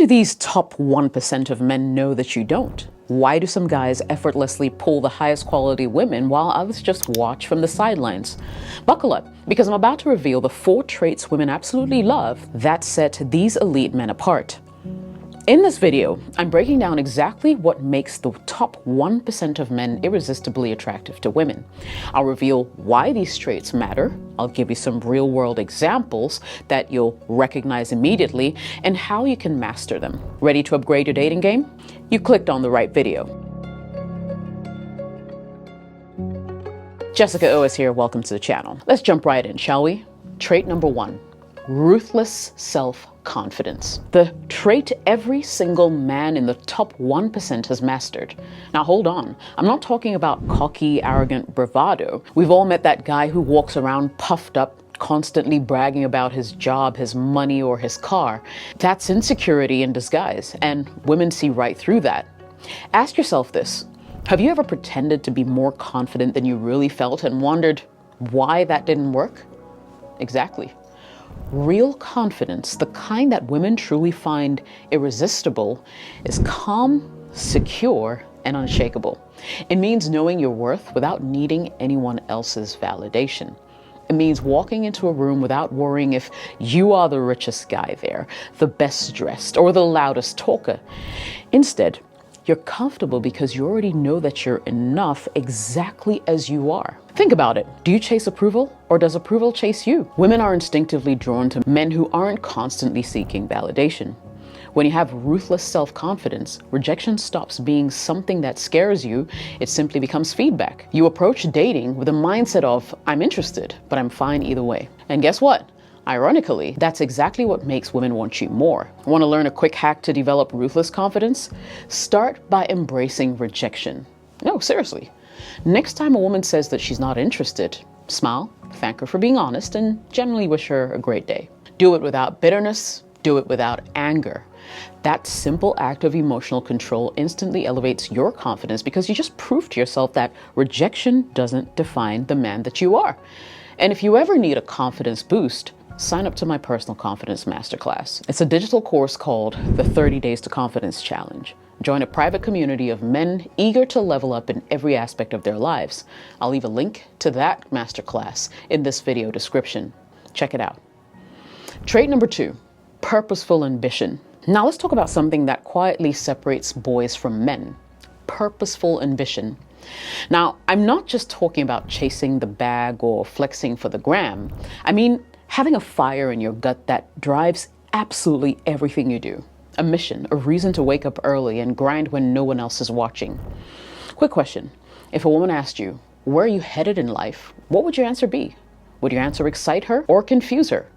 do these top 1% of men know that you don't? Why do some guys effortlessly pull the highest quality women while others just watch from the sidelines? Buckle up, because I'm about to reveal the 4 traits women absolutely love that set these elite men apart. In this video, I'm breaking down exactly what makes the top 1% of men irresistibly attractive to women. I'll reveal why these traits matter, I'll give you some real-world examples that you'll recognize immediately, and how you can master them. Ready to upgrade your dating game? You clicked on the right video. Jessica Oas here, welcome to the channel. Let's jump right in, shall we? Trait number 1, ruthless self-confidence. The trait every single man in the top 1% has mastered. Now hold on, I'm not talking about cocky, arrogant bravado. We've all met that guy who walks around puffed up, constantly bragging about his job, his money, or his car. That's insecurity in disguise, and women see right through that. Ask yourself this: have you ever pretended to be more confident than you really felt and wondered why that didn't work? Exactly. Real confidence, the kind that women truly find irresistible, is calm, secure, and unshakable. It means knowing your worth without needing anyone else's validation. It means walking into a room without worrying if you are the richest guy there, the best dressed, or the loudest talker. Instead, you're comfortable because you already know that you're enough exactly as you are. Think about it. Do you chase approval, or does approval chase you? Women are instinctively drawn to men who aren't constantly seeking validation. When you have ruthless self-confidence, rejection stops being something that scares you. It simply becomes feedback. You approach dating with a mindset of, I'm interested, but I'm fine either way. And guess what? Ironically, that's exactly what makes women want you more. Want to learn a quick hack to develop ruthless confidence? Start by embracing rejection. No, seriously. Next time a woman says that she's not interested, smile, thank her for being honest, and generally wish her a great day. Do it without bitterness. Do it without anger. That simple act of emotional control instantly elevates your confidence because you just proved to yourself that rejection doesn't define the man that you are. And if you ever need a confidence boost, sign up to my personal confidence masterclass. It's a digital course called the 30 Days to Confidence Challenge. Join a private community of men eager to level up in every aspect of their lives. I'll leave a link to that masterclass in this video description. Check it out. Trait number 2, purposeful ambition. Now let's talk about something that quietly separates boys from men: purposeful ambition. Now, I'm not just talking about chasing the bag or flexing for the gram. I mean, having a fire in your gut that drives absolutely everything you do. A mission, a reason to wake up early and grind when no one else is watching. Quick question. If a woman asked you, where are you headed in life? What would your answer be? Would your answer excite her or confuse her?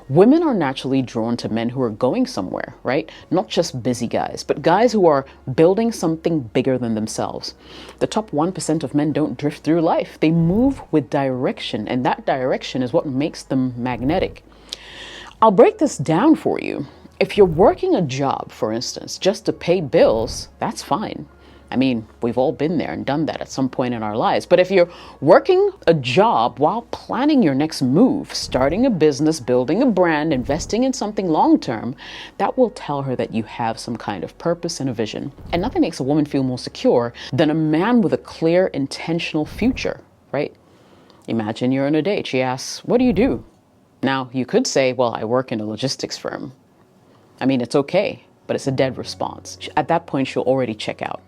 Women are naturally drawn to men who are going somewhere, right? Not just busy guys, but guys who are building something bigger than themselves. The top 1% of men don't drift through life. They move with direction, and that direction is what makes them magnetic. I'll break this down for you. If you're working a job, for instance, just to pay bills, that's fine. I mean, we've all been there and done that at some point in our lives. But if you're working a job while planning your next move, starting a business, building a brand, investing in something long-term, that will tell her that you have some kind of purpose and a vision. And nothing makes a woman feel more secure than a man with a clear, intentional future, right? Imagine you're on a date. She asks, what do you do? Now, you could say, well, I work in a logistics firm. I mean, it's okay, but it's a dead response. At that point, she'll already check out.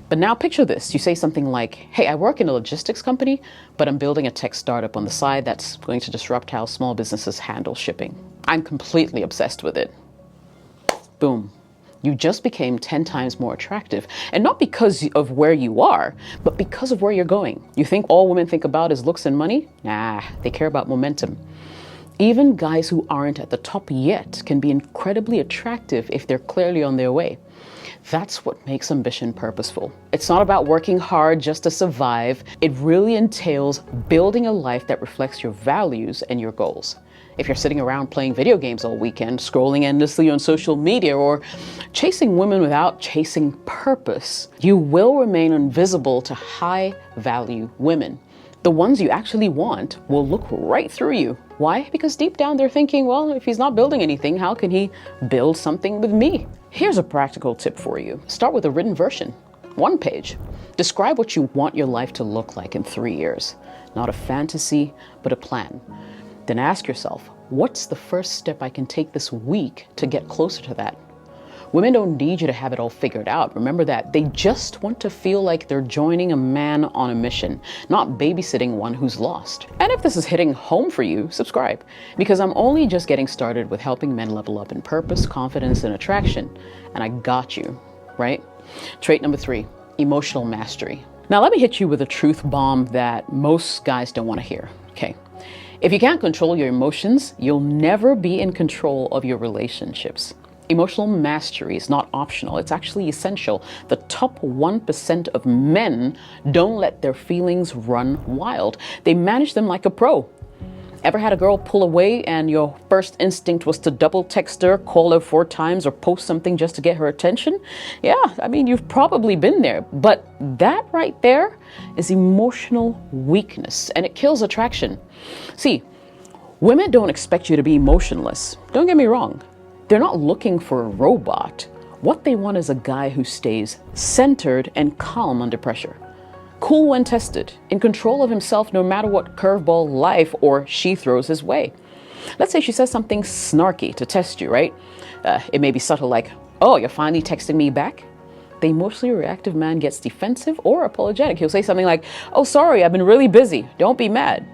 But now picture this. You say something like, hey, I work in a logistics company, but I'm building a tech startup on the side that's going to disrupt how small businesses handle shipping. I'm completely obsessed with it. Boom. You just became 10 times more attractive. And not because of where you are, but because of where you're going. You think all women think about is looks and money? Nah, they care about momentum. Even guys who aren't at the top yet can be incredibly attractive if they're clearly on their way. That's what makes ambition purposeful. It's not about working hard just to survive. It really entails building a life that reflects your values and your goals. If you're sitting around playing video games all weekend, scrolling endlessly on social media, or chasing women without chasing purpose, you will remain invisible to high-value women. The ones you actually want will look right through you. Why? Because deep down they're thinking, well, if he's not building anything, how can he build something with me? Here's a practical tip for you. Start with a written version. 1 page. Describe what you want your life to look like in 3 years. Not a fantasy, but a plan. Then ask yourself, what's the first step I can take this week to get closer to that? Women don't need you to have it all figured out. Remember that. They just want to feel like they're joining a man on a mission, not babysitting one who's lost. And if this is hitting home for you, subscribe, because I'm only just getting started with helping men level up in purpose, confidence, and attraction. And I got you, right? Trait number 3, emotional mastery. Now let me hit you with a truth bomb that most guys don't want to hear, okay? If you can't control your emotions, you'll never be in control of your relationships. Emotional mastery is not optional, it's actually essential. The top 1% of men don't let their feelings run wild. They manage them like a pro. Ever had a girl pull away and your first instinct was to double text her, call her 4 times, or post something just to get her attention? Yeah, I mean, you've probably been there. But that right there is emotional weakness, and it kills attraction. See, women don't expect you to be emotionless. Don't get me wrong. They're not looking for a robot. What they want is a guy who stays centered and calm under pressure. Cool when tested, in control of himself no matter what curveball life or she throws his way. Let's say she says something snarky to test you, right? It may be subtle like, oh, you're finally texting me back? The emotionally reactive man gets defensive or apologetic. He'll say something like, oh, sorry, I've been really busy. Don't be mad.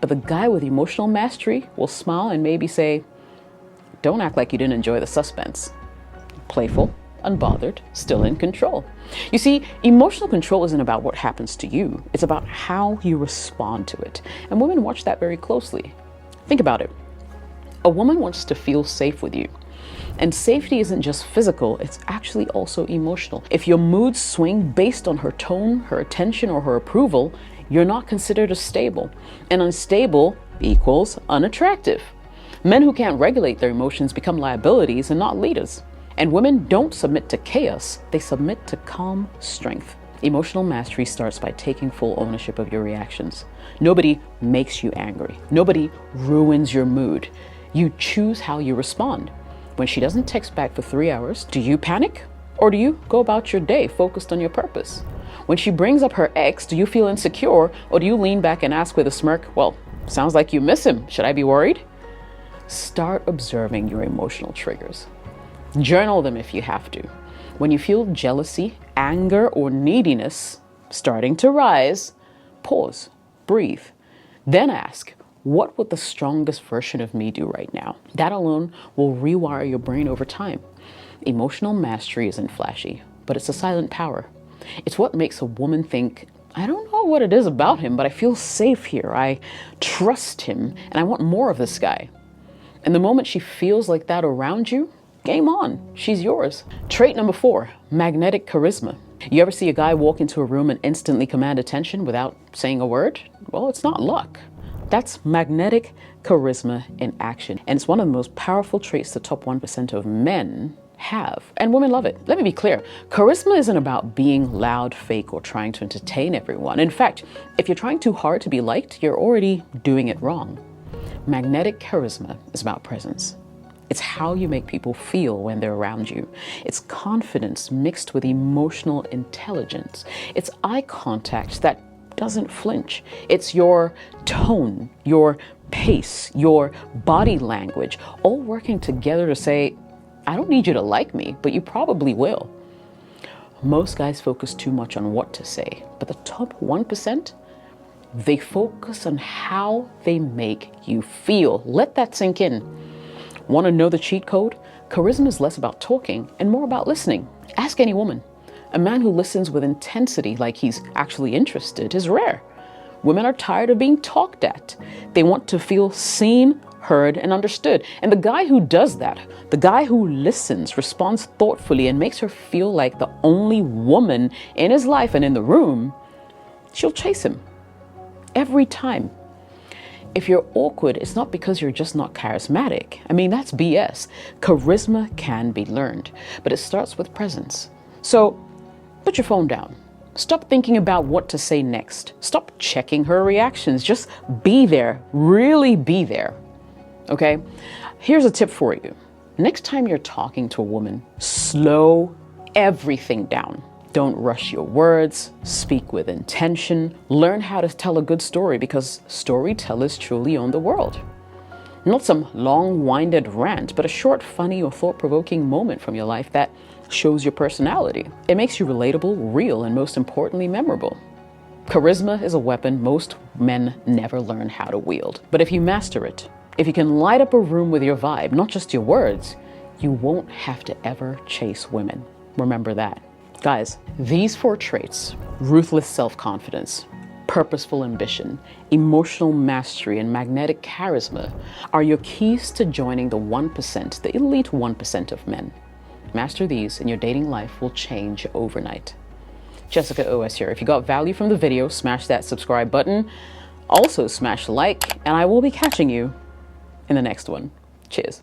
But the guy with emotional mastery will smile and maybe say, don't act like you didn't enjoy the suspense. Playful, unbothered, still in control. You see, emotional control isn't about what happens to you. It's about how you respond to it. And women watch that very closely. Think about it. A woman wants to feel safe with you. And safety isn't just physical, it's actually also emotional. If your moods swing based on her tone, her attention, or her approval, you're not considered as stable. And unstable equals unattractive. Men who can't regulate their emotions become liabilities and not leaders. And women don't submit to chaos, they submit to calm strength. Emotional mastery starts by taking full ownership of your reactions. Nobody makes you angry. Nobody ruins your mood. You choose how you respond. When she doesn't text back for 3 hours, do you panic? Or do you go about your day focused on your purpose? When she brings up her ex, do you feel insecure? Or do you lean back and ask with a smirk, well, sounds like you miss him. Should I be worried? Start observing your emotional triggers. Journal them if you have to. When you feel jealousy, anger, or neediness starting to rise, pause, breathe, then ask, what would the strongest version of me do right now? That alone will rewire your brain over time. Emotional mastery isn't flashy, but it's a silent power. It's what makes a woman think, I don't know what it is about him, but I feel safe here. I trust him, and I want more of this guy. And the moment she feels like that around you, game on, she's yours. Trait number 4, magnetic charisma. You ever see a guy walk into a room and instantly command attention without saying a word? Well, it's not luck. That's magnetic charisma in action. And it's one of the most powerful traits the top 1% of men have. And women love it. Let me be clear. Charisma isn't about being loud, fake, or trying to entertain everyone. In fact, if you're trying too hard to be liked, you're already doing it wrong. Magnetic charisma is about presence. It's how you make people feel when they're around you. It's confidence mixed with emotional intelligence. It's eye contact that doesn't flinch. It's your tone, your pace, your body language, all working together to say, I don't need you to like me, but you probably will. Most guys focus too much on what to say, but the top 1%, they focus on how they make you feel. Let that sink in. Want to know the cheat code? Charisma is less about talking and more about listening. Ask any woman. A man who listens with intensity, like he's actually interested, is rare. Women are tired of being talked at. They want to feel seen, heard, and understood. And the guy who does that, the guy who listens, responds thoughtfully, and makes her feel like the only woman in his life and in the room, she'll chase him. Every time. If you're awkward, it's not because you're just not charismatic. I mean, that's BS. Charisma can be learned, but it starts with presence. So put your phone down. Stop thinking about what to say next. Stop checking her reactions. Just be there. Really be there. Okay? Here's a tip for you. Next time you're talking to a woman, slow everything down. Don't rush your words. Speak with intention. Learn how to tell a good story, because storytellers truly own the world. Not some long-winded rant, but a short, funny, or thought-provoking moment from your life that shows your personality. It makes you relatable, real, and most importantly, memorable. Charisma is a weapon most men never learn how to wield. But if you master it, if you can light up a room with your vibe, not just your words, you won't have to ever chase women. Remember that. Guys, these 4 traits, ruthless self-confidence, purposeful ambition, emotional mastery, and magnetic charisma, are your keys to joining the 1%, the elite 1% of men. Master these and your dating life will change overnight. Jessica OS here. If you got value from the video, smash that subscribe button. Also smash like, and I will be catching you in the next one. Cheers.